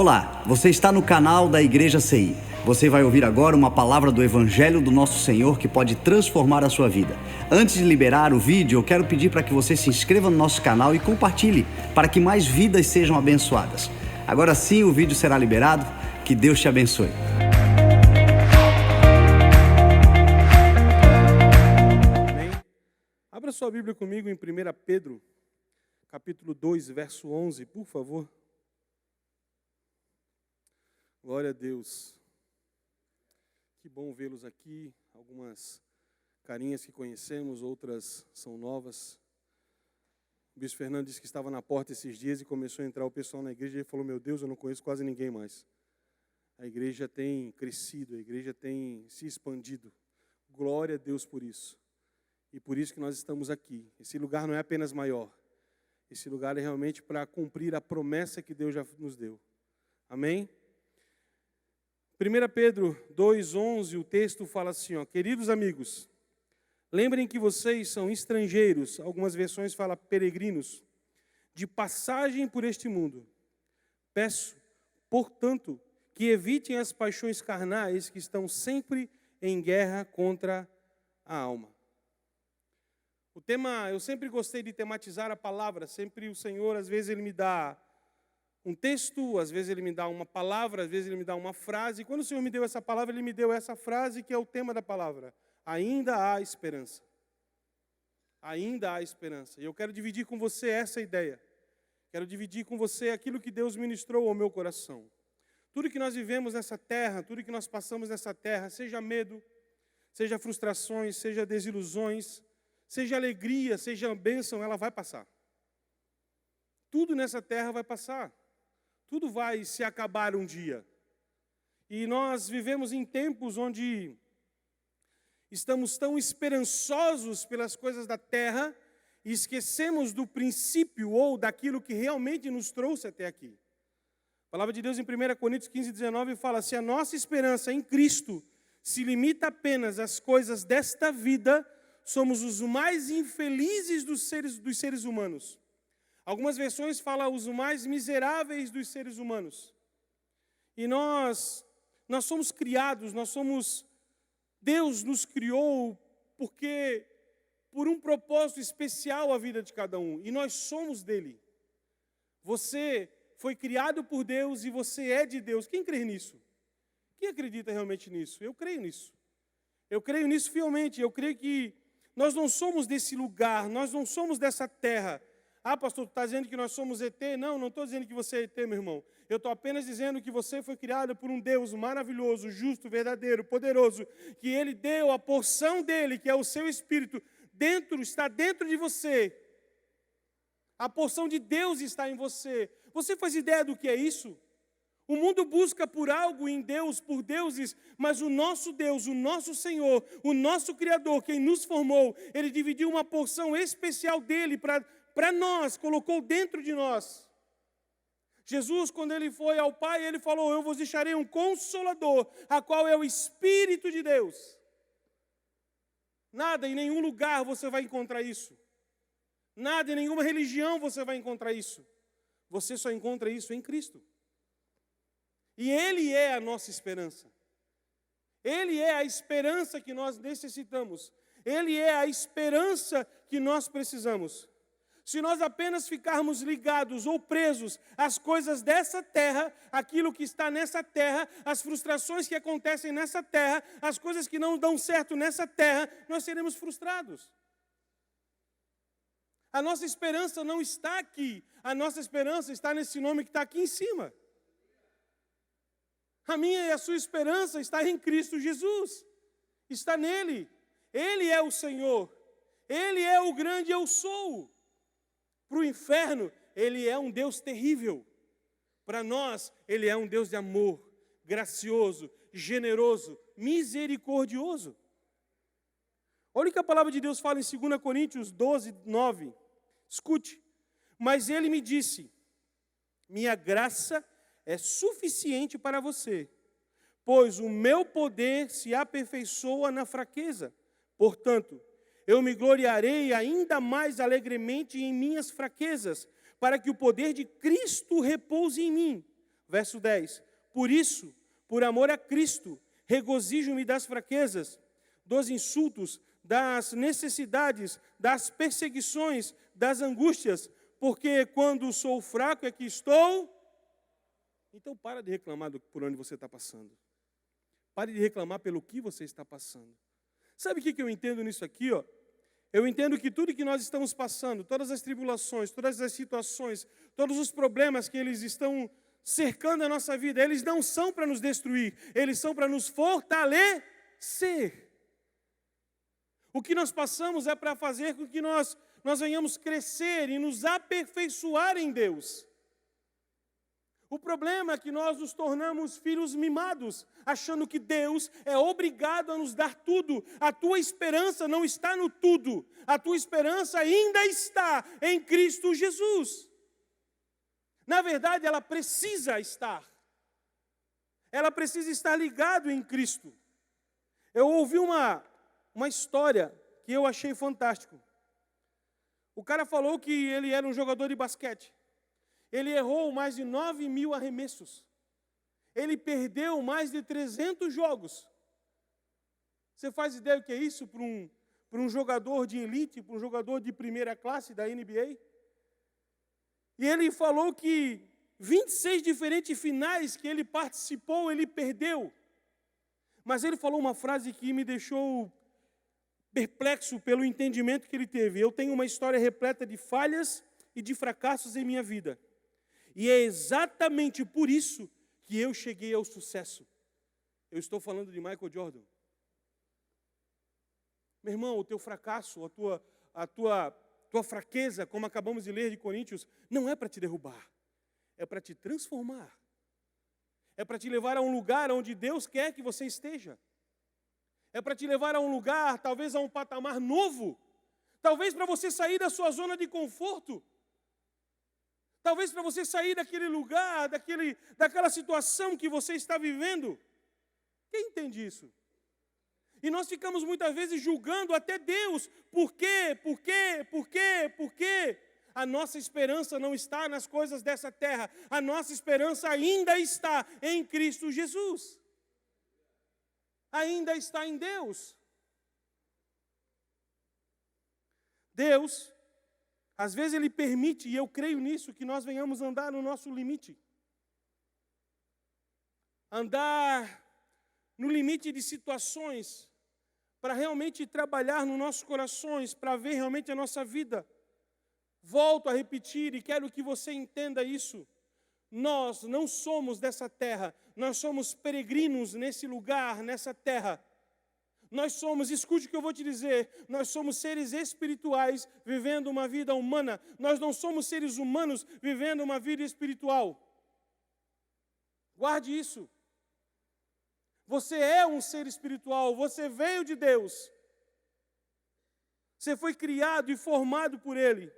Olá, você está no canal da Igreja CI. Você vai ouvir agora uma palavra do Evangelho do Nosso Senhor que pode transformar a sua vida. Antes de liberar o vídeo, eu quero pedir para que você se inscreva no nosso canal e compartilhe, para que mais vidas sejam abençoadas. Agora sim, o vídeo será liberado. Que Deus te abençoe. Amém? Abra sua Bíblia comigo em 1 Pedro, capítulo 2, verso 11, por favor. Glória a Deus. Que bom vê-los aqui. Algumas carinhas que conhecemos, outras são novas. O Bispo Fernando disse que estava na porta esses dias e começou a entrar o pessoal na igreja e ele falou: meu Deus, eu não conheço quase ninguém mais. A igreja tem crescido, a igreja tem se expandido. Glória a Deus por isso. E por isso que nós estamos aqui. Esse lugar não é apenas maior. Esse lugar é realmente para cumprir a promessa que Deus já nos deu. Amém? 1 Pedro 2,11, o texto fala assim, queridos amigos, lembrem que vocês são estrangeiros, algumas versões falam peregrinos, de passagem por este mundo. Peço, portanto, que evitem as paixões carnais que estão sempre em guerra contra a alma. O tema, eu sempre gostei de tematizar a palavra, sempre o Senhor, às vezes Ele me dá um texto, às vezes Ele me dá uma palavra, às vezes Ele me dá uma frase. E quando o Senhor me deu essa palavra, Ele me deu essa frase que é o tema da palavra. Ainda há esperança. Ainda há esperança. E eu quero dividir com você essa ideia. Quero dividir com você aquilo que Deus ministrou ao meu coração. Tudo que nós vivemos nessa terra, tudo que nós passamos nessa terra, seja medo, seja frustrações, seja desilusões, seja alegria, seja bênção, ela vai passar. Tudo nessa terra vai passar. Tudo vai se acabar um dia. E nós vivemos em tempos onde estamos tão esperançosos pelas coisas da terra e esquecemos do princípio ou daquilo que realmente nos trouxe até aqui. A palavra de Deus em 1 Coríntios 15, 19 fala: se a nossa esperança em Cristo se limita apenas às coisas desta vida, somos os mais infelizes dos seres humanos. Algumas versões falam os mais miseráveis dos seres humanos. E nós somos criados, Deus nos criou por um propósito especial a vida de cada um. E nós somos dele. Você foi criado por Deus e você é de Deus. Quem crê nisso? Quem acredita realmente nisso? Eu creio nisso. Eu creio nisso fielmente. Eu creio que nós não somos desse lugar, nós não somos dessa terra. Ah, pastor, tu está dizendo que nós somos ET? Não estou dizendo que você é ET, meu irmão. Eu estou apenas dizendo que você foi criado por um Deus maravilhoso, justo, verdadeiro, poderoso, que Ele deu a porção dEle, que é o seu Espírito, está dentro de você. A porção de Deus está em você. Você faz ideia do que é isso? O mundo busca por algo em Deus, por deuses, mas o nosso Deus, o nosso Senhor, o nosso Criador, quem nos formou, Ele dividiu uma porção especial dEle para nós, colocou dentro de nós. Jesus, quando Ele foi ao Pai, Ele falou: eu vos deixarei um Consolador, a qual é o Espírito de Deus. Nada, em nenhum lugar você vai encontrar isso. Nada, em nenhuma religião você vai encontrar isso. Você só encontra isso em Cristo. E Ele é a nossa esperança. Ele é a esperança que nós necessitamos. Ele é a esperança que nós precisamos. Se nós apenas ficarmos ligados ou presos às coisas dessa terra, aquilo que está nessa terra, as frustrações que acontecem nessa terra, as coisas que não dão certo nessa terra, nós seremos frustrados. A nossa esperança não está aqui, a nossa esperança está nesse nome que está aqui em cima. A minha e a sua esperança está em Cristo Jesus, está nele. Ele é o Senhor, Ele é o grande eu sou. Para o inferno, Ele é um Deus terrível. Para nós, Ele é um Deus de amor, gracioso, generoso, misericordioso. Olha o que a palavra de Deus fala em 2 Coríntios 12, 9. Escute. Mas Ele me disse: minha graça é suficiente para você, pois o meu poder se aperfeiçoa na fraqueza. Portanto, eu me gloriarei ainda mais alegremente em minhas fraquezas, para que o poder de Cristo repouse em mim. Verso 10. Por isso, por amor a Cristo, regozijo-me das fraquezas, dos insultos, das necessidades, das perseguições, das angústias, porque quando sou fraco é que estou. Então para de reclamar por onde você está passando. Pare de reclamar pelo que você está passando. Sabe o que eu entendo nisso aqui? Eu entendo que tudo que nós estamos passando, todas as tribulações, todas as situações, todos os problemas que eles estão cercando a nossa vida, eles não são para nos destruir, eles são para nos fortalecer. O que nós passamos é para fazer com que nós venhamos crescer e nos aperfeiçoar em Deus. O problema é que nós nos tornamos filhos mimados, achando que Deus é obrigado a nos dar tudo. A tua esperança não está no tudo, a tua esperança ainda está em Cristo Jesus. Na verdade, ela precisa estar ligada em Cristo. Eu ouvi uma história que eu achei fantástico. O cara falou que ele era um jogador de basquete. Ele errou mais de 9.000 arremessos. Ele perdeu mais de 300 jogos. Você faz ideia do que é isso para um jogador de elite, para um jogador de primeira classe da NBA? E ele falou que 26 diferentes finais que ele participou, ele perdeu. Mas ele falou uma frase que me deixou perplexo pelo entendimento que ele teve. Eu tenho uma história repleta de falhas e de fracassos em minha vida. E é exatamente por isso que eu cheguei ao sucesso. Eu estou falando de Michael Jordan. Meu irmão, o teu fracasso, a tua fraqueza, como acabamos de ler de Coríntios, não é para te derrubar. É para te transformar. É para te levar a um lugar onde Deus quer que você esteja. É para te levar a um lugar, talvez a um patamar novo. Talvez para você sair da sua zona de conforto. Talvez para você sair daquele lugar, daquela situação que você está vivendo. Quem entende isso? E nós ficamos muitas vezes julgando até Deus. Por quê? Por quê? Por quê? Por quê? A nossa esperança não está nas coisas dessa terra. A nossa esperança ainda está em Cristo Jesus. Ainda está em Deus. Deus, às vezes Ele permite, e eu creio nisso, que nós venhamos andar no nosso limite. Andar no limite de situações, para realmente trabalhar nos nossos corações, para ver realmente a nossa vida. Volto a repetir e quero que você entenda isso. Nós não somos dessa terra, nós somos peregrinos nesse lugar, nessa terra. Nós somos, escute o que eu vou te dizer, nós somos seres espirituais vivendo uma vida humana. Nós não somos seres humanos vivendo uma vida espiritual. Guarde isso. Você é um ser espiritual, você veio de Deus. Você foi criado e formado por Ele.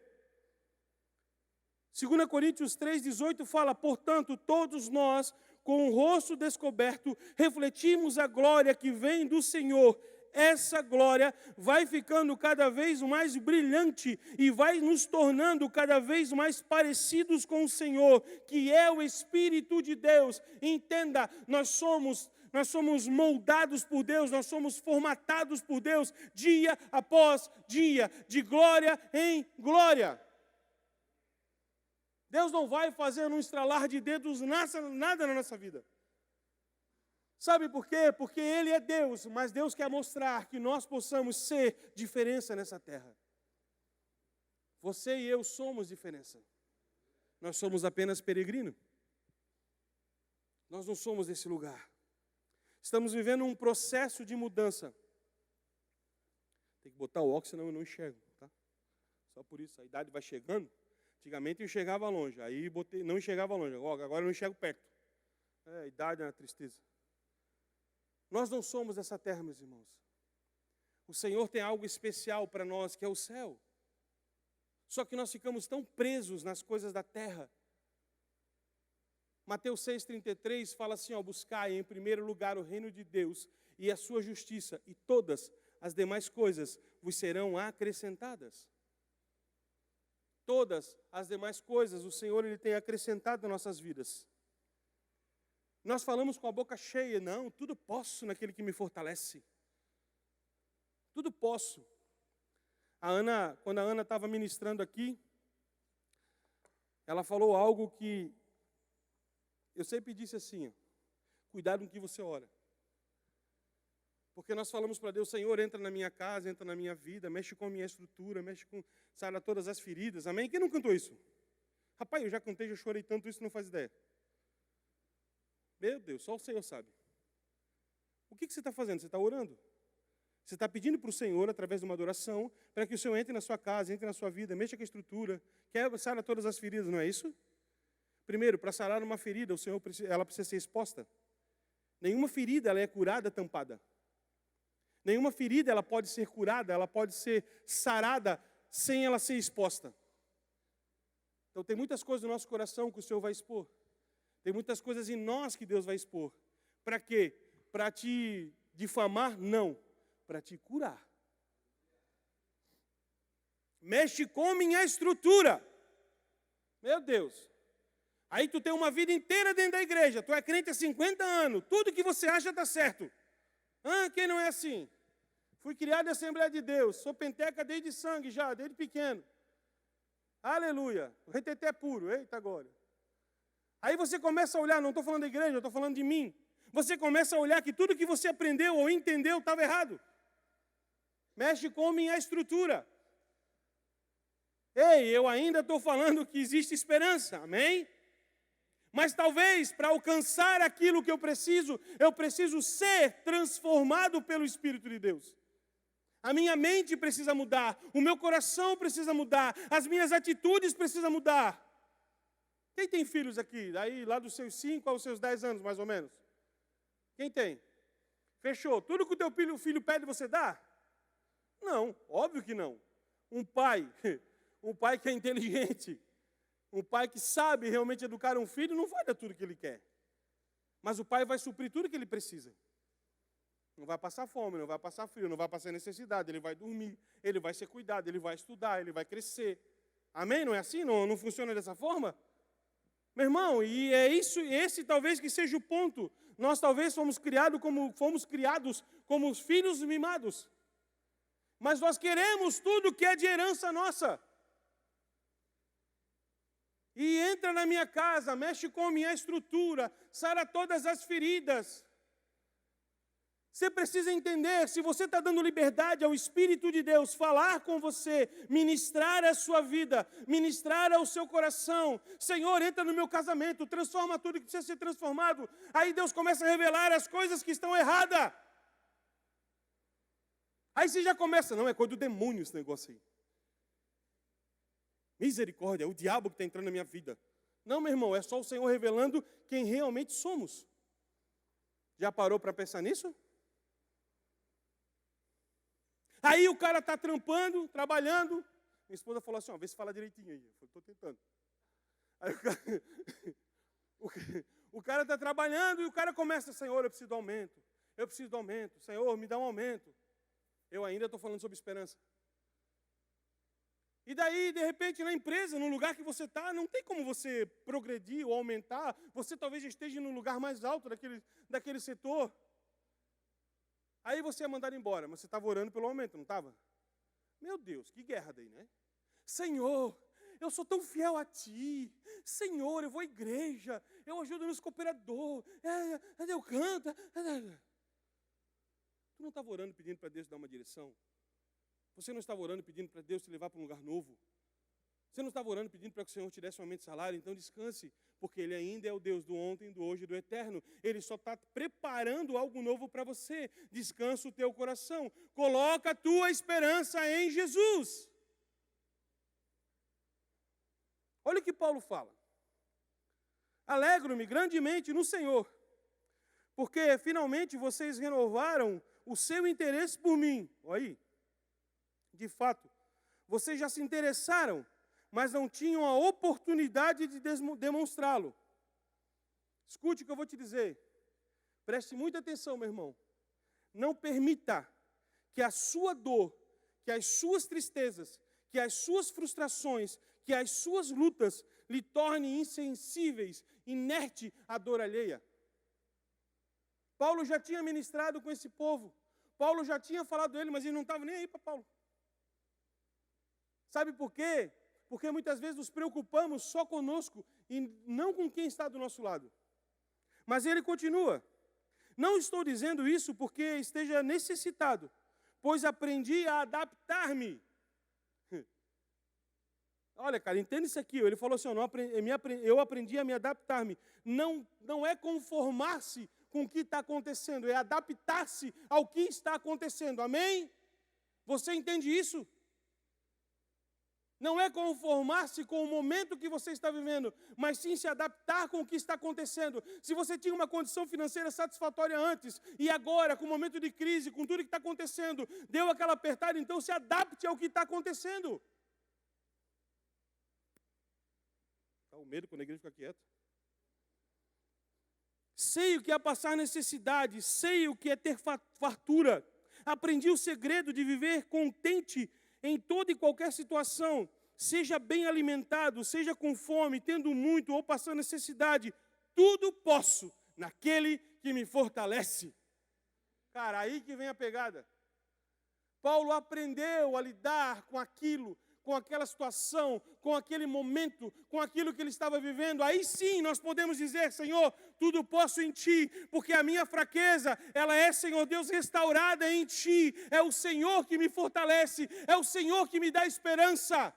2 Coríntios 3,18 fala, portanto, todos nós, com o rosto descoberto, refletimos a glória que vem do Senhor. Essa glória vai ficando cada vez mais brilhante e vai nos tornando cada vez mais parecidos com o Senhor, que é o Espírito de Deus. Entenda, nós somos moldados por Deus, nós somos formatados por Deus, dia após dia, de glória em glória. Deus não vai fazer num estralar de dedos nada na nossa vida. Sabe por quê? Porque Ele é Deus, mas Deus quer mostrar que nós possamos ser diferença nessa terra. Você e eu somos diferença. Nós somos apenas peregrino. Nós não somos desse lugar. Estamos vivendo um processo de mudança. Tem que botar o óculos, senão eu não enxergo, tá? Só por isso, a idade vai chegando. Antigamente eu enxergava longe, aí não enxergava longe, agora eu não enxergo perto. A idade é uma tristeza. Nós não somos dessa terra, meus irmãos. O Senhor tem algo especial para nós, que é o céu. Só que nós ficamos tão presos nas coisas da terra. Mateus 6,33 fala assim, buscai em primeiro lugar o reino de Deus e a sua justiça, e todas as demais coisas vos serão acrescentadas. Todas as demais coisas o Senhor Ele tem acrescentado nas nossas vidas. Nós falamos com a boca cheia, não, tudo posso naquele que me fortalece. Tudo posso. Quando a Ana estava ministrando aqui, ela falou algo que eu sempre disse assim, ó, cuidado com o que você ora. Porque nós falamos para Deus, Senhor, entra na minha casa, entra na minha vida, mexe com a minha estrutura, sara todas as feridas. Amém? Quem não cantou isso? Rapaz, eu já cantei, já chorei tanto, isso não faz ideia. Meu Deus, só o Senhor sabe. O que você está fazendo? Você está orando? Você está pedindo para o Senhor, através de uma adoração, para que o Senhor entre na sua casa, entre na sua vida, mexa com a estrutura, sara todas as feridas, não é isso? Primeiro, para sarar uma ferida, ela precisa ser exposta. Nenhuma ferida ela é curada tampada. Nenhuma ferida ela pode ser curada, ela pode ser sarada sem ela ser exposta. Então tem muitas coisas no nosso coração que o Senhor vai expor. Tem muitas coisas em nós que Deus vai expor. Para quê? Para te difamar? Não. Para te curar. Mexe com minha estrutura. Meu Deus. Aí tu tem uma vida inteira dentro da igreja. Tu é crente há 50 anos. Tudo que você acha está certo. Quem não é assim? Fui criado em Assembleia de Deus. Sou penteca desde sangue já, desde pequeno. Aleluia. O reteté é puro. Eita agora. Aí você começa a olhar, não estou falando da igreja, eu estou falando de mim. Você começa a olhar que tudo que você aprendeu ou entendeu estava errado. Mexe com minha estrutura. Ei, eu ainda estou falando que existe esperança, amém? Mas talvez para alcançar aquilo que eu preciso ser transformado pelo Espírito de Deus. A minha mente precisa mudar, o meu coração precisa mudar, as minhas atitudes precisam mudar. Quem tem filhos aqui? Aí, lá dos seus 5 aos seus 10 anos, mais ou menos. Quem tem? Fechou. Tudo que o teu filho pede, você dá? Não, óbvio que não. Um pai que é inteligente, um pai que sabe realmente educar um filho, não vai dar tudo que ele quer. Mas o pai vai suprir tudo que ele precisa. Não vai passar fome, não vai passar frio, não vai passar necessidade, ele vai dormir, ele vai ser cuidado, ele vai estudar, ele vai crescer. Amém? Não é assim? Não funciona dessa forma? Meu irmão, e é isso, esse talvez que seja o ponto. Nós talvez fomos criados como os filhos mimados. Mas nós queremos tudo que é de herança nossa. E entra na minha casa, mexe com a minha estrutura, sara todas as feridas. Você precisa entender, se você está dando liberdade ao Espírito de Deus falar com você, ministrar a sua vida, ministrar ao seu coração. Senhor, entra no meu casamento, transforma tudo que precisa ser transformado. Aí Deus começa a revelar as coisas que estão erradas. Aí você já começa, não, é coisa do demônio esse negócio aí. Misericórdia, é o diabo que está entrando na minha vida. Não, meu irmão, é só o Senhor revelando quem realmente somos. Já parou para pensar nisso? Aí o cara está trampando, trabalhando. Minha esposa falou assim, vê se fala direitinho aí. Eu falei, estou tentando. Aí o cara está trabalhando e o cara começa, Senhor, eu preciso do aumento. Eu preciso do aumento. Senhor, me dá um aumento. Eu ainda estou falando sobre esperança. E daí, de repente, na empresa, no lugar que você está, não tem como você progredir ou aumentar. Você talvez esteja no lugar mais alto daquele setor. Aí você é mandado embora, mas você estava orando pelo aumento, não estava? Meu Deus, que guerra daí, né? Senhor, eu sou tão fiel a Ti. Senhor, eu vou à igreja, eu ajudo nos cooperadores, eu canto. Tu não estava orando pedindo para Deus dar uma direção? Você não estava orando pedindo para Deus te levar para um lugar novo? Você não estava orando pedindo para que o Senhor te desse um aumento de salário? Então descanse, porque Ele ainda é o Deus do ontem, do hoje e do eterno. Ele só está preparando algo novo para você. Descansa o teu coração. Coloca a tua esperança em Jesus. Olha o que Paulo fala. Alegro-me grandemente no Senhor, porque finalmente vocês renovaram o seu interesse por mim. Olha aí. De fato, vocês já se interessaram, mas não tinham a oportunidade de demonstrá-lo. Escute o que eu vou te dizer. Preste muita atenção, meu irmão. Não permita que a sua dor, que as suas tristezas, que as suas frustrações, que as suas lutas lhe tornem insensíveis, inerte à dor alheia. Paulo já tinha ministrado com esse povo. Paulo já tinha falado dele, mas ele não estava nem aí para Paulo. Sabe por quê? Porque muitas vezes nos preocupamos só conosco e não com quem está do nosso lado. Mas ele continua. Não estou dizendo isso porque esteja necessitado, pois aprendi a adaptar-me. Olha, cara, entenda isso aqui. Ele falou assim, eu aprendi a me adaptar-me. Não é conformar-se com o que está acontecendo, é adaptar-se ao que está acontecendo. Amém? Você entende isso? Não é conformar-se com o momento que você está vivendo, mas sim se adaptar com o que está acontecendo. Se você tinha uma condição financeira satisfatória antes, e agora, com o momento de crise, com tudo que está acontecendo, deu aquela apertada, então se adapte ao que está acontecendo. Está o medo quando a igreja fica quieta. Sei o que é passar necessidade, sei o que é ter fartura. Aprendi o segredo de viver contente em toda e qualquer situação, seja bem alimentado, seja com fome, tendo muito ou passando necessidade, tudo posso naquele que me fortalece. Cara, aí que vem a pegada. Paulo aprendeu a lidar com aquilo, com aquela situação, com aquele momento, com aquilo que ele estava vivendo. Aí sim nós podemos dizer, Senhor, tudo posso em Ti, porque a minha fraqueza, ela é, Senhor Deus, restaurada em Ti. É o Senhor que me fortalece, é o Senhor que me dá esperança.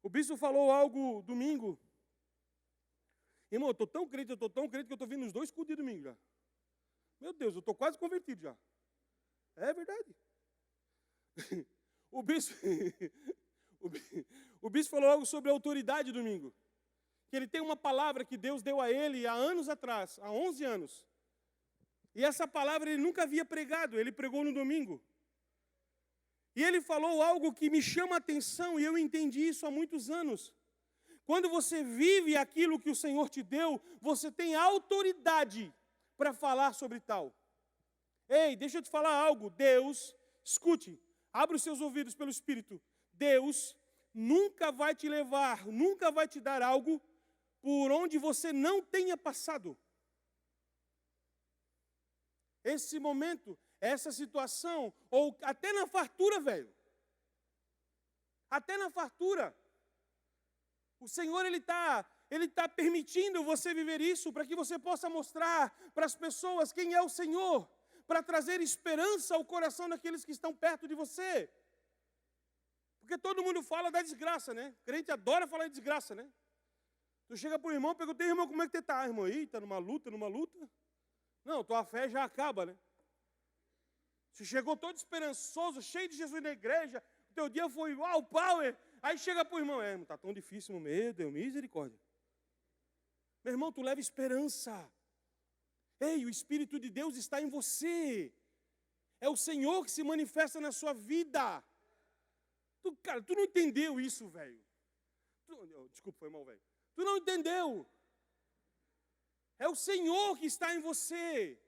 O bispo falou algo domingo. Irmão, eu estou tão crente que eu estou vindo nos 2 cultos de domingo já. Meu Deus, eu estou quase convertido já. É verdade. O bispo falou algo sobre a autoridade domingo. Que ele tem uma palavra que Deus deu a ele há anos atrás, há 11 anos. E essa palavra ele nunca havia pregado, ele pregou no domingo. E ele falou algo que me chama a atenção e eu entendi isso há muitos anos. Quando você vive aquilo que o Senhor te deu, você tem autoridade para falar sobre tal. Ei, deixa eu te falar algo. Deus, escute, abre os seus ouvidos pelo Espírito. Deus nunca vai te levar, nunca vai te dar algo por onde você não tenha passado. Esse momento, essa situação, ou até na fartura, velho. Até na fartura. O Senhor, Ele está permitindo você viver isso para que você possa mostrar para as pessoas quem é o Senhor. Para trazer esperança ao coração daqueles que estão perto de você. Porque todo mundo fala da desgraça, né? O crente adora falar de desgraça, né? Tu chega para o irmão, pergunta, irmão, como é que você está? Irmão, aí, está numa luta? Não, tua fé já acaba, né? Você chegou todo esperançoso, cheio de Jesus na igreja, o teu dia foi, uau, power. Aí chega para o irmão, irmão, está tão difícil, meu Deus, misericórdia. Meu irmão, tu leva esperança. Ei, o Espírito de Deus está em você. É o Senhor que se manifesta na sua vida. Cara, tu não entendeu isso, velho. Desculpa, foi mal, velho. Tu não entendeu. É o Senhor que está em você.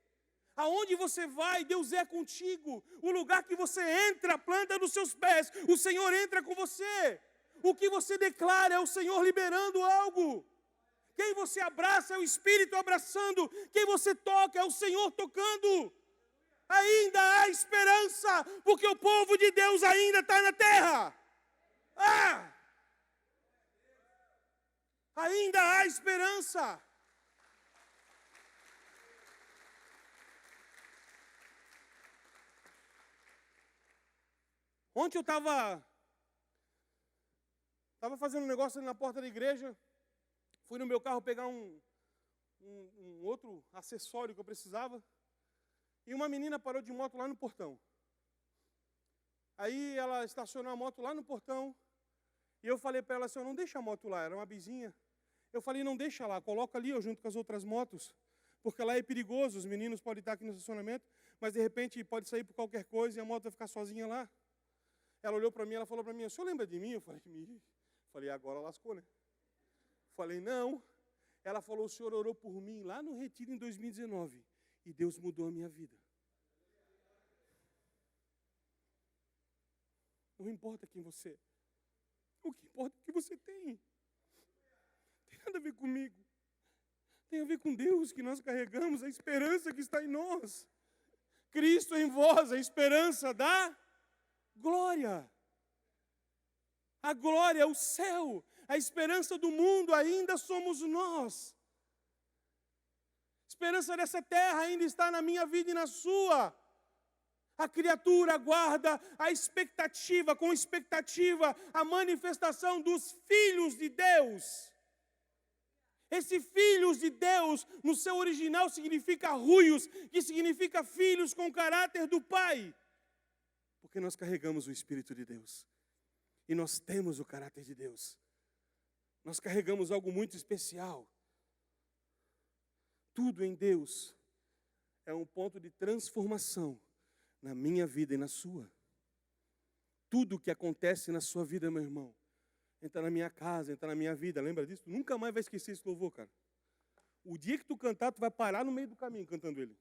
Aonde você vai, Deus é contigo. O lugar que você entra, a planta dos seus pés, o Senhor entra com você. O que você declara é o Senhor liberando algo. Quem você abraça é o Espírito abraçando. Quem você toca é o Senhor tocando. Ainda há esperança, porque o povo de Deus ainda está na terra. Ainda há esperança. Ontem eu estava fazendo um negócio ali na porta da igreja. Fui no meu carro pegar um outro acessório que eu precisava. E uma menina parou de moto lá no portão. Aí ela estacionou a moto lá no portão. E eu falei para ela assim, não deixa a moto lá, era uma bizinha. Eu falei, não deixa lá, coloca ali eu junto com as outras motos. Porque lá é perigoso, os meninos podem estar aqui no estacionamento, mas de repente pode sair por qualquer coisa e a moto vai ficar sozinha lá. Ela olhou para mim, ela falou para mim, o senhor lembra de mim? Eu falei, agora lascou, né? Falei, não. Ela falou, o senhor orou por mim lá no retiro em 2019. E Deus mudou a minha vida. Não importa quem você é. O que importa é o que você tem. Não tem nada a ver comigo. Tem a ver com Deus que nós carregamos, a esperança que está em nós. Cristo em vós, a esperança da glória. A glória, o céu, a esperança do mundo ainda somos nós. A esperança dessa terra ainda está na minha vida e na sua. A criatura aguarda com expectativa, a manifestação dos filhos de Deus. Esse filhos de Deus, no seu original, significa ruios, que significa filhos com o caráter do Pai. Porque nós carregamos o Espírito de Deus. E nós temos o caráter de Deus. Nós carregamos algo muito especial. Tudo em Deus é um ponto de transformação na minha vida e na sua. Tudo que acontece na sua vida, meu irmão, entra na minha casa, entra na minha vida. Lembra disso? Tu nunca mais vai esquecer esse louvor, cara. O dia que tu cantar, tu vai parar no meio do caminho cantando ele.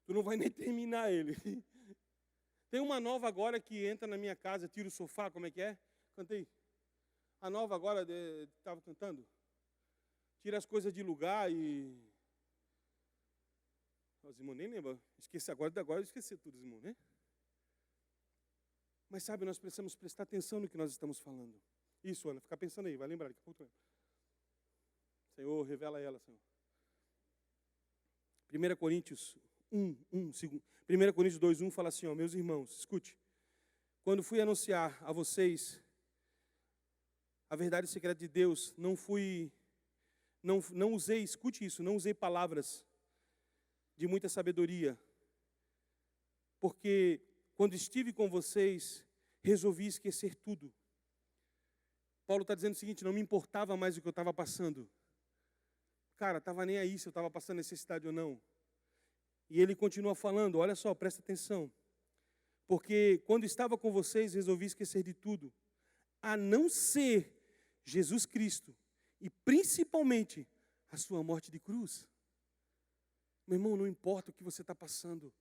Tu não vai nem terminar ele. Tem uma nova agora que entra na minha casa, tira o sofá, como é que é? Cantei. A nova agora, estava cantando. Tira as coisas de lugar e... Os irmãos nem lembram. Esqueci agora eu esqueci tudo, irmão, né? Mas sabe, nós precisamos prestar atenção no que nós estamos falando. Isso, Ana, fica pensando aí, vai lembrar, daqui a pouco. Senhor, revela ela, Senhor. 1 Coríntios 2:1 fala assim, ó, meus irmãos, escute. Quando fui anunciar a vocês a verdade secreta de Deus, não usei, escute isso, não usei palavras de muita sabedoria, porque quando estive com vocês, resolvi esquecer tudo. Paulo está dizendo o seguinte, não me importava mais o que eu estava passando. Cara, estava nem aí se eu estava passando necessidade ou não. E ele continua falando, olha só, presta atenção. Porque quando estava com vocês, resolvi esquecer de tudo, a não ser Jesus Cristo e principalmente a sua morte de cruz. Meu irmão, não importa o que você está passando,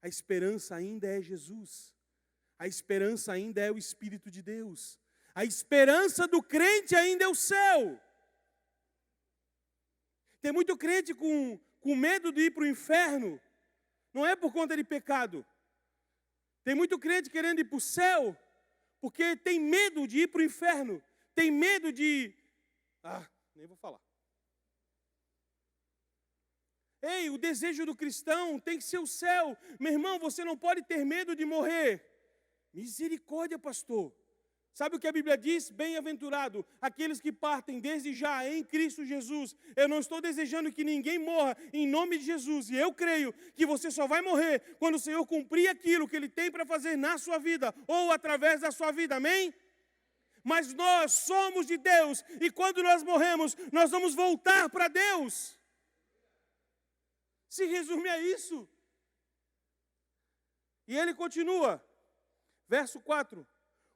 a esperança ainda é Jesus. A esperança ainda é o Espírito de Deus. A esperança do crente ainda é o céu. Tem muito crente com medo de ir para o inferno. Não é por conta de pecado. Tem muito crente querendo ir para o céu, porque tem medo de ir para o inferno. Tem medo de... nem vou falar. Ei, o desejo do cristão tem que ser o céu. Meu irmão, você não pode ter medo de morrer. Misericórdia, pastor. Sabe o que a Bíblia diz? Bem-aventurado aqueles que partem desde já em Cristo Jesus. Eu não estou desejando que ninguém morra em nome de Jesus. E eu creio que você só vai morrer quando o Senhor cumprir aquilo que Ele tem para fazer na sua vida ou através da sua vida. Amém? Mas nós somos de Deus e quando nós morremos, nós vamos voltar para Deus. Se resume a isso. E ele continua, verso 4.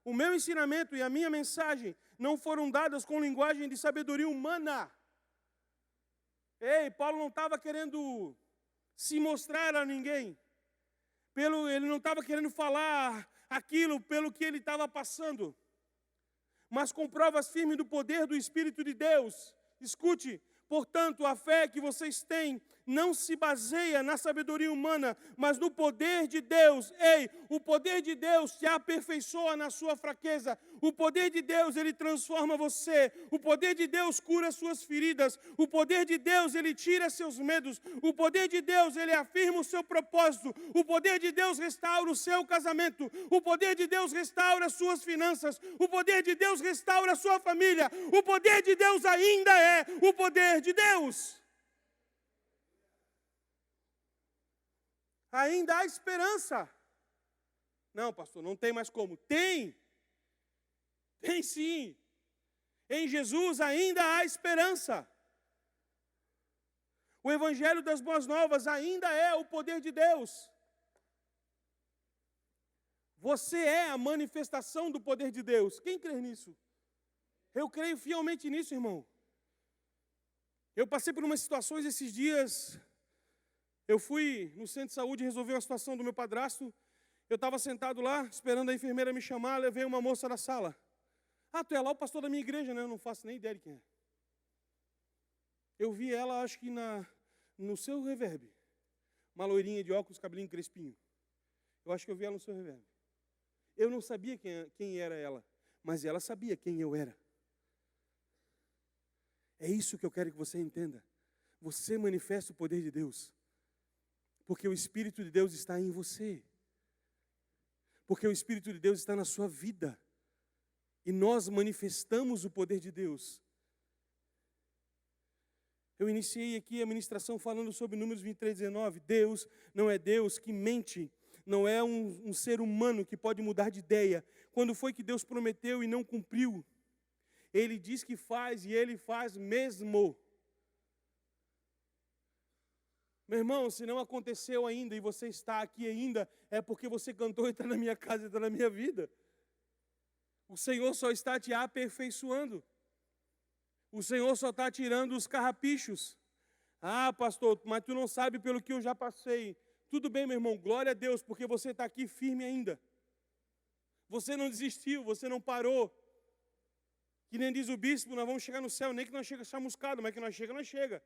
O meu ensinamento e a minha mensagem não foram dadas com linguagem de sabedoria humana. Ei, Paulo não estava querendo se mostrar a ninguém. Ele não estava querendo falar aquilo pelo que ele estava passando. Mas com provas firmes do poder do Espírito de Deus. Escute, portanto, a fé que vocês têm não se baseia na sabedoria humana, mas no poder de Deus. Ei, o poder de Deus te aperfeiçoa na sua fraqueza. O poder de Deus, Ele transforma você. O poder de Deus cura suas feridas. O poder de Deus, Ele tira seus medos. O poder de Deus, Ele afirma o seu propósito. O poder de Deus restaura o seu casamento. O poder de Deus restaura as suas finanças. O poder de Deus restaura a sua família. O poder de Deus ainda é o poder de Deus. Ainda há esperança. Não, pastor, não tem mais como. Tem. Tem sim. Em Jesus ainda há esperança. O Evangelho das Boas Novas ainda é o poder de Deus. Você é a manifestação do poder de Deus. Quem crê nisso? Eu creio fielmente nisso, irmão. Eu passei por umas situações esses dias. Eu fui no centro de saúde resolver uma situação do meu padrasto. Eu estava sentado lá, esperando a enfermeira me chamar, levei uma moça da sala. Tu é lá o pastor da minha igreja, né? Eu não faço nem ideia de quem é. Eu vi ela, acho que no seu reverb. Uma loirinha de óculos, cabelinho crespinho. Eu acho que eu vi ela no seu reverb. Eu não sabia quem era ela, mas ela sabia quem eu era. É isso que eu quero que você entenda. Você manifesta o poder de Deus, porque o Espírito de Deus está em você. Porque o Espírito de Deus está na sua vida. E nós manifestamos o poder de Deus. Eu iniciei aqui a ministração falando sobre Números 23:19. Deus não é Deus que mente, não é um ser humano que pode mudar de ideia. Quando foi que Deus prometeu e não cumpriu? Ele diz que faz e Ele faz mesmo. Meu irmão, se não aconteceu ainda e você está aqui ainda, é porque você cantou e está na minha casa e está na minha vida. O Senhor só está te aperfeiçoando. O Senhor só está tirando os carrapichos. Ah, pastor, mas tu não sabe pelo que eu já passei. Tudo bem, meu irmão, glória a Deus, porque você está aqui firme ainda. Você não desistiu, você não parou. Que nem diz o bispo, nós vamos chegar no céu, nem que nós chega chamuscado, mas que nós chega.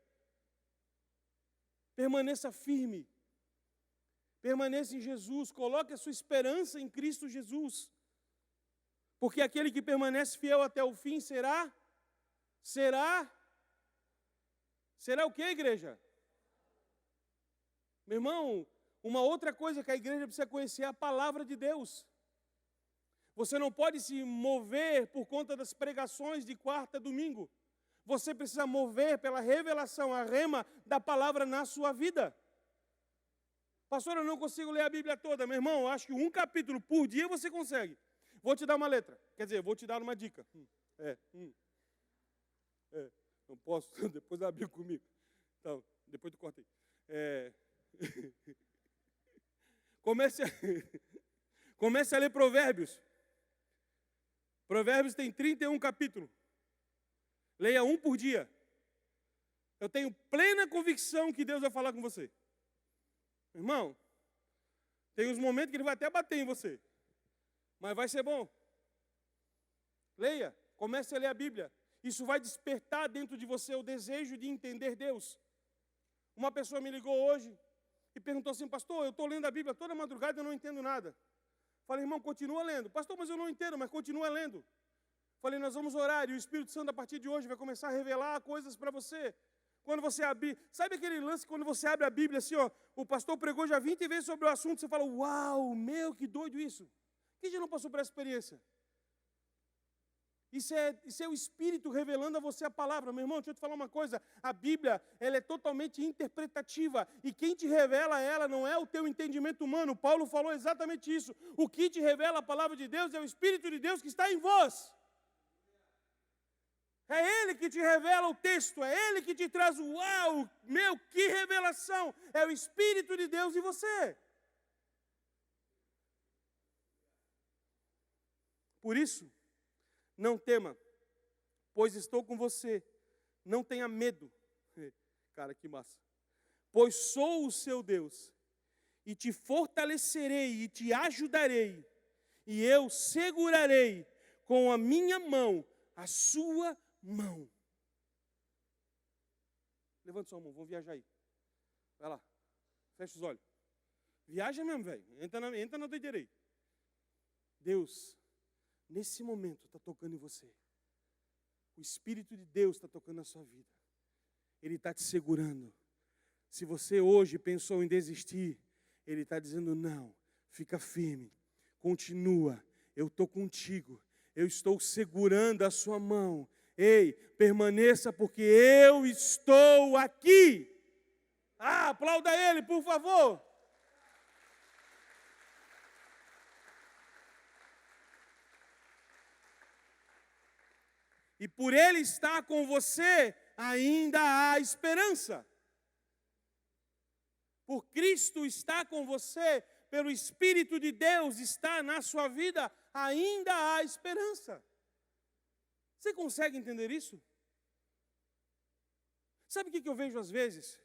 Permaneça firme. Permaneça em Jesus. Coloque a sua esperança em Cristo Jesus. Porque aquele que permanece fiel até o fim será o que, igreja? Meu irmão, uma outra coisa que a igreja precisa conhecer é a palavra de Deus. Você não pode se mover por conta das pregações de quarta a domingo. Você precisa mover pela revelação, a rema da palavra na sua vida. Pastor, eu não consigo ler a Bíblia toda. Meu irmão, eu acho que um capítulo por dia você consegue. Vou te dar uma letra. Quer dizer, vou te dar uma dica. Não posso, depois abriu comigo. Então, depois tu corta aí. Comece a ler Provérbios. Provérbios tem 31 capítulos. Leia um por dia. Eu tenho plena convicção que Deus vai falar com você. Irmão, tem uns momentos que Ele vai até bater em você. Mas vai ser bom. Leia, comece a ler a Bíblia. Isso vai despertar dentro de você o desejo de entender Deus. Uma pessoa me ligou hoje e perguntou assim, pastor, eu estou lendo a Bíblia toda madrugada e eu não entendo nada. Falei, irmão, continua lendo. Pastor, mas eu não entendo, mas continua lendo. Falei, nós vamos orar e o Espírito Santo a partir de hoje vai começar a revelar coisas para você. Quando você abrir, sabe aquele lance quando você abre a Bíblia assim, ó, o pastor pregou já 20 vezes sobre o assunto, você fala, uau, que doido isso. Quem já não passou por essa experiência? Isso é o Espírito revelando a você a palavra. Meu irmão, deixa eu te falar uma coisa. A Bíblia, ela é totalmente interpretativa. E quem te revela ela não é o teu entendimento humano. Paulo falou exatamente isso. O que te revela a palavra de Deus é o Espírito de Deus que está em vós. É Ele que te revela o texto. É Ele que te traz o uau, que revelação. É o Espírito de Deus em você. Por isso, não tema, pois estou com você. Não tenha medo. Cara, que massa. Pois sou o seu Deus, e te fortalecerei, e te ajudarei, e eu segurarei com a minha mão a sua mão. Levanta sua mão, vamos viajar aí. Vai lá, fecha os olhos. Viaja mesmo, velho. Entra na doideira aí. Deus, nesse momento, está tocando em você. O Espírito de Deus está tocando na sua vida. Ele está te segurando. Se você hoje pensou em desistir, Ele está dizendo, não, fica firme, continua, eu estou contigo, eu estou segurando a sua mão. Ei, permaneça porque eu estou aqui. Aplauda Ele, por favor. E por Ele estar com você, ainda há esperança. Por Cristo estar com você, pelo Espírito de Deus estar na sua vida, ainda há esperança. Você consegue entender isso? Sabe o que eu vejo às vezes?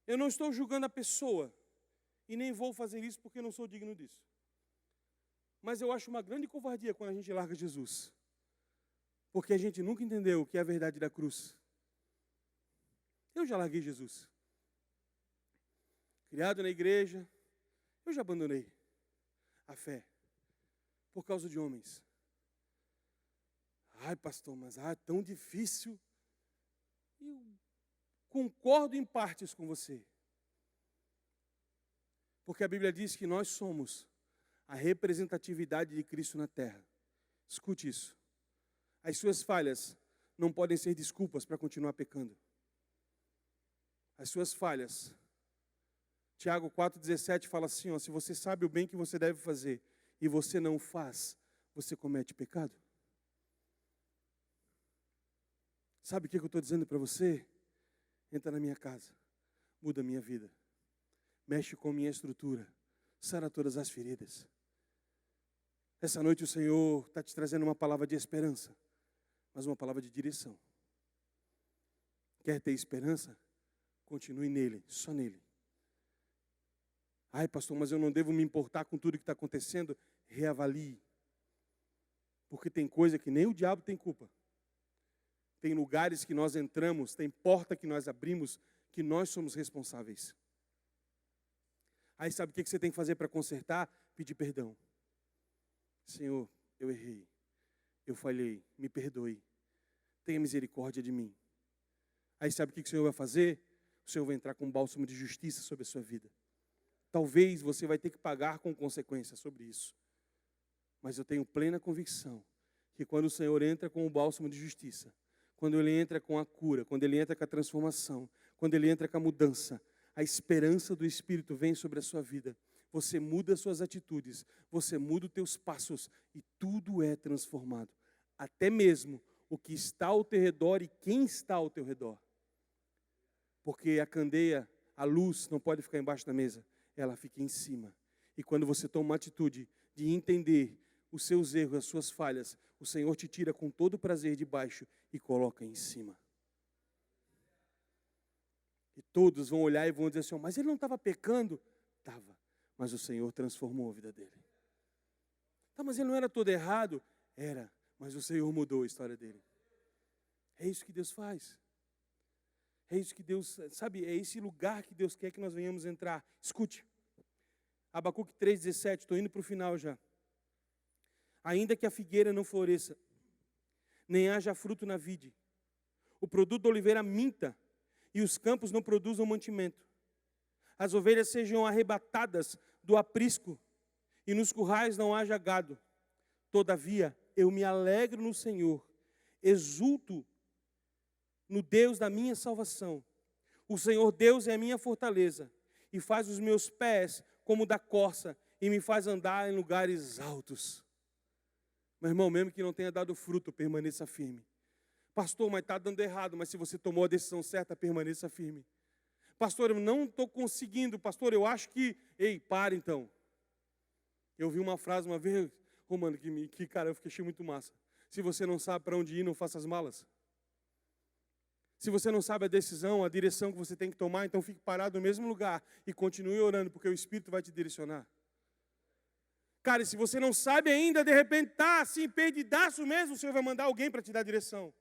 Eu não estou julgando a pessoa, e nem vou fazer isso porque não sou digno disso. Mas eu acho uma grande covardia quando a gente larga Jesus. Porque a gente nunca entendeu o que é a verdade da cruz. Eu já larguei Jesus. Criado na igreja, eu já abandonei a fé por causa de homens. Ai, pastor, mas é tão difícil. Eu concordo em partes com você. Porque a Bíblia diz que nós somos a representatividade de Cristo na terra. Escute isso. As suas falhas não podem ser desculpas para continuar pecando. As suas falhas. Tiago 4,17 fala assim, ó, se você sabe o bem que você deve fazer e você não faz, você comete pecado. Sabe o que eu estou dizendo para você? Entra na minha casa, muda a minha vida, mexe com a minha estrutura, sara todas as feridas. Essa noite o Senhor está te trazendo uma palavra de esperança, mas uma palavra de direção. Quer ter esperança? Continue nele, só nele. Ai, pastor, mas eu não devo me importar com tudo que está acontecendo? Reavalie. Porque tem coisa que nem o diabo tem culpa. Tem lugares que nós entramos, tem porta que nós abrimos, que nós somos responsáveis. Aí sabe o que você tem que fazer para consertar? Pedir perdão. Senhor, eu errei, eu falhei, me perdoe. Tenha misericórdia de mim. Aí sabe o que o Senhor vai fazer? O Senhor vai entrar com um bálsamo de justiça sobre a sua vida. Talvez você vai ter que pagar com consequência sobre isso. Mas eu tenho plena convicção que quando o Senhor entra com o bálsamo de justiça, quando Ele entra com a cura, quando Ele entra com a transformação, quando Ele entra com a mudança, a esperança do Espírito vem sobre a sua vida. Você muda as suas atitudes, você muda os teus passos e tudo é transformado. Até mesmo o que está ao teu redor e quem está ao teu redor. Porque a candeia, a luz não pode ficar embaixo da mesa, ela fica em cima. E quando você toma uma atitude de entender os seus erros, as suas falhas, o Senhor te tira com todo prazer de baixo e coloca em cima. E todos vão olhar e vão dizer assim, mas ele não estava pecando? Estava, mas o Senhor transformou a vida dele. Tá, mas ele não era todo errado? Era, mas o Senhor mudou a história dele. É isso que Deus faz. É isso que Deus, sabe, é esse lugar que Deus quer que nós venhamos entrar. Escute, Abacuque 3,17, estou indo para o final já. Ainda que a figueira não floresça, nem haja fruto na vide, o produto da oliveira minta, e os campos não produzam mantimento. As ovelhas sejam arrebatadas do aprisco, e nos currais não haja gado. Todavia, eu me alegro no Senhor, exulto no Deus da minha salvação. O Senhor Deus é a minha fortaleza, e faz os meus pés como da corça, e me faz andar em lugares altos. Meu irmão, mesmo que não tenha dado fruto, permaneça firme. Pastor, mas está dando errado, mas se você tomou a decisão certa, permaneça firme. Pastor, eu não estou conseguindo, pastor, eu acho que... Ei, para então. Eu vi uma frase uma vez, Romano, que cara, eu achei muito massa. Se você não sabe para onde ir, não faça as malas. Se você não sabe a decisão, a direção que você tem que tomar, então fique parado no mesmo lugar e continue orando, porque o Espírito vai te direcionar. Cara, e se você não sabe ainda, de repente está assim, perdidaço mesmo, o Senhor vai mandar alguém para te dar direção.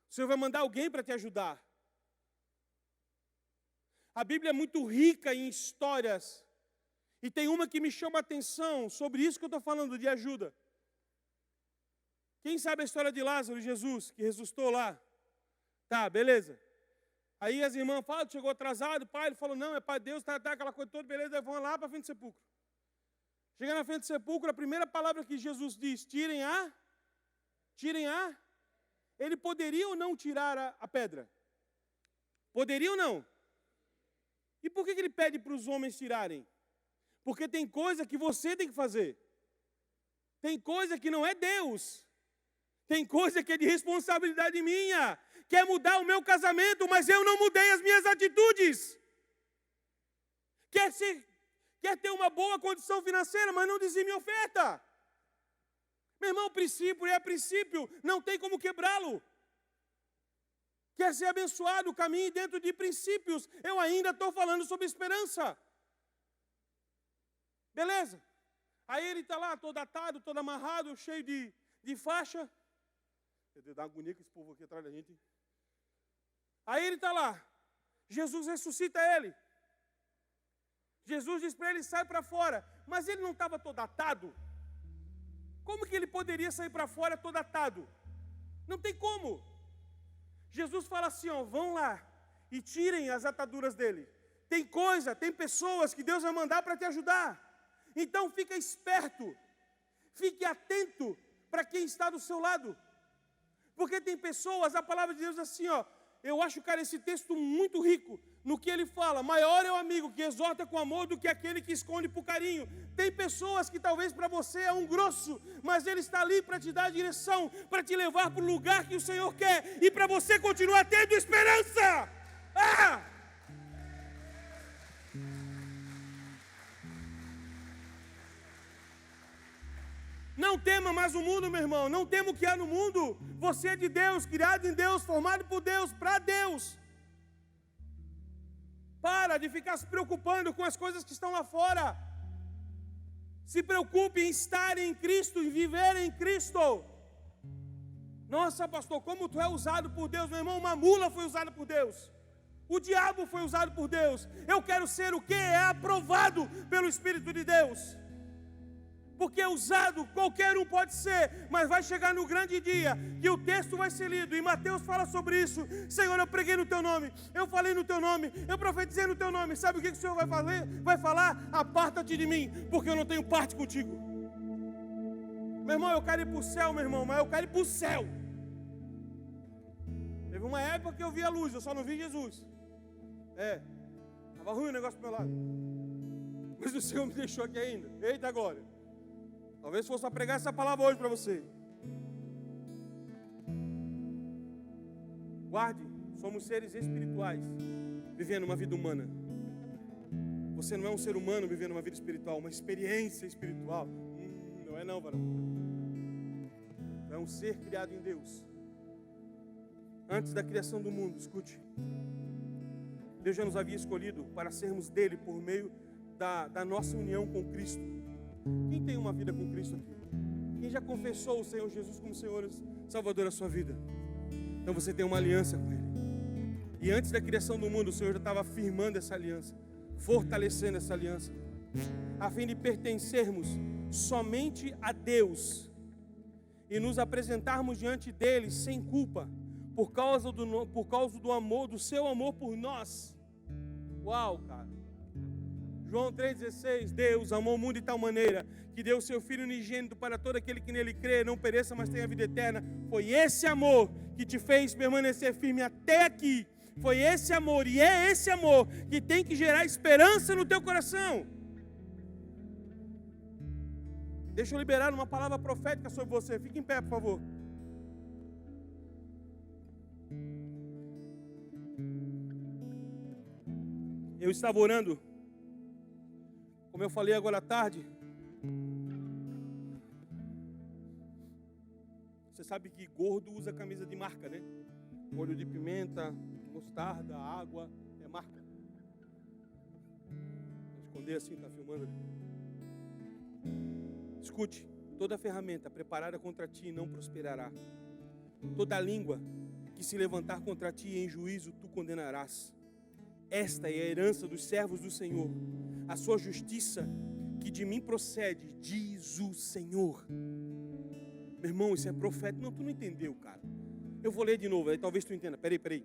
O Senhor vai mandar alguém para te ajudar. A Bíblia é muito rica em histórias. E tem uma que me chama a atenção sobre isso que eu estou falando, de ajuda. Quem sabe a história de Lázaro e Jesus, que ressuscitou lá? Tá, beleza. Aí as irmãs falam, chegou atrasado, o pai ele falou, não, é para Deus, tá, aquela coisa toda, beleza, vão lá para a frente do sepulcro. Chega na frente do sepulcro, a primeira palavra que Jesus diz, tirem a. Ele poderia ou não tirar a pedra? Poderia ou não? E por que ele pede para os homens tirarem? Porque tem coisa que você tem que fazer. Tem coisa que não é Deus. Tem coisa que é de responsabilidade minha. Quer mudar o meu casamento, mas eu não mudei as minhas atitudes. Quer ter uma boa condição financeira, mas não dizime oferta. Meu irmão, princípio é princípio, não tem como quebrá-lo. Quer ser abençoado, caminhe dentro de princípios. Eu ainda estou falando sobre esperança. Beleza? Aí ele está lá, todo atado, todo amarrado, cheio de faixa. Dá uma agonia com esse povo aqui atrás da gente. Aí ele está lá. Jesus ressuscita ele. Jesus diz para ele, sai para fora. Mas ele não estava todo atado? Como que ele poderia sair para fora todo atado? Não tem como. Jesus fala assim, ó, vão lá e tirem as ataduras dele. Tem coisa, tem pessoas que Deus vai mandar para te ajudar. Então fica esperto. Fique atento para quem está do seu lado. Porque tem pessoas, a palavra de Deus é assim, ó. Eu acho, cara, esse texto muito rico no que ele fala. Maior é o amigo que exorta com amor do que aquele que esconde por carinho. Tem pessoas que talvez para você é um grosso, mas ele está ali para te dar a direção, para te levar para o lugar que o Senhor quer e para você continuar tendo esperança. Não tema mais o mundo, meu irmão. Não tema o que há no mundo. Você é de Deus, criado em Deus, formado por Deus, para Deus. Para de ficar se preocupando com as coisas que estão lá fora. Se preocupe em estar em Cristo, em viver em Cristo. Nossa, pastor, como tu é usado por Deus, meu irmão. Uma mula foi usada por Deus. O diabo foi usado por Deus. Eu quero ser o que é aprovado pelo Espírito de Deus. Porque usado qualquer um pode ser, mas vai chegar no grande dia que o texto vai ser lido, e Mateus fala sobre isso. Senhor, eu preguei no teu nome, eu falei no teu nome, eu profetizei no teu nome. Sabe o que o Senhor vai fazer? Vai falar, aparta-te de mim, porque eu não tenho parte contigo. Meu irmão, eu quero ir para o céu, meu irmão, mas eu quero ir para o céu. Teve uma época que eu vi a luz, eu só não vi Jesus. Estava ruim o negócio do meu lado, mas o Senhor me deixou aqui ainda. Eita glória. Talvez fosse para pregar essa palavra hoje para você. Guarde, somos seres espirituais vivendo uma vida humana. Você não é um ser humano vivendo uma vida espiritual, uma experiência espiritual. Não é não, varão. É um ser criado em Deus. Antes da criação do mundo, escute. Deus já nos havia escolhido para sermos dele por meio da nossa união com Cristo. Quem tem uma vida com Cristo aqui? Quem já confessou o Senhor Jesus como Senhor e Salvador da sua vida? Então você tem uma aliança com Ele. E antes da criação do mundo, o Senhor já estava firmando essa aliança, fortalecendo essa aliança, a fim de pertencermos somente a Deus e nos apresentarmos diante dele sem culpa, por causa do amor, do seu amor por nós. Uau, cara! João 3,16, Deus amou o mundo de tal maneira que deu o seu Filho unigênito para todo aquele que nele crê, não pereça, mas tenha vida eterna. Foi esse amor que te fez permanecer firme até aqui. Foi esse amor, e é esse amor que tem que gerar esperança no teu coração. Deixa eu liberar uma palavra profética sobre você. Fique em pé, por favor. Eu estava orando, como eu falei agora à tarde. Você sabe que gordo usa camisa de marca, né? Molho de pimenta, mostarda, água, é marca. Vou esconder assim, está filmando ali. Escute, toda ferramenta preparada contra ti não prosperará. Toda língua que se levantar contra ti em juízo tu condenarás. Esta é a herança dos servos do Senhor, a sua justiça que de mim procede, diz o Senhor. Meu irmão, isso é profético. Não, tu não entendeu, cara. Eu vou ler de novo, aí talvez tu entenda. Peraí.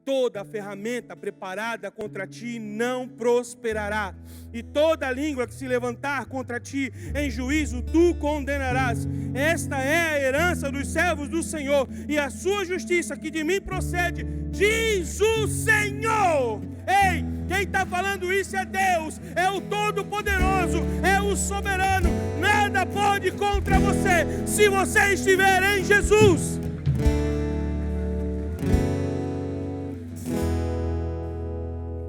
Toda ferramenta preparada contra ti não prosperará, e toda língua que se levantar contra ti em juízo tu condenarás. Esta é a herança dos servos do Senhor, e a sua justiça que de mim procede, diz o Senhor. Ei, quem está falando isso é Deus, é o Todo-Poderoso, é o Soberano. Nada pode contra você, se você estiver em Jesus.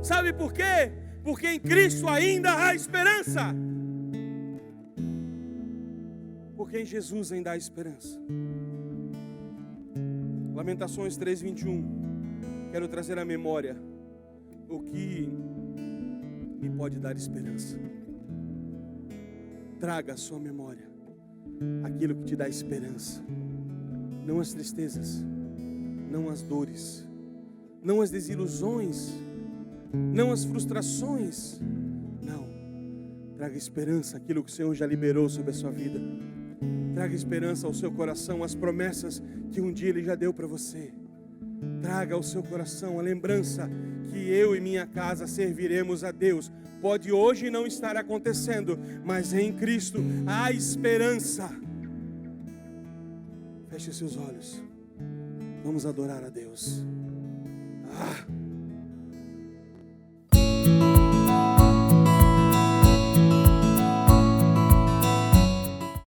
Sabe por quê? Porque em Cristo ainda há esperança. Porque em Jesus ainda há esperança. Lamentações 3:21. Quero trazer à memória o que me pode dar esperança. Traga à sua memória aquilo que te dá esperança. Não as tristezas, não as dores, não as desilusões, não as frustrações. Não, traga esperança àquilo que o Senhor já liberou sobre a sua vida. Traga esperança ao seu coração, as promessas que um dia Ele já deu para você. Traga ao seu coração a lembrança que eu e minha casa serviremos a Deus. Pode hoje não estar acontecendo, mas em Cristo há esperança. Feche seus olhos. Vamos adorar a Deus.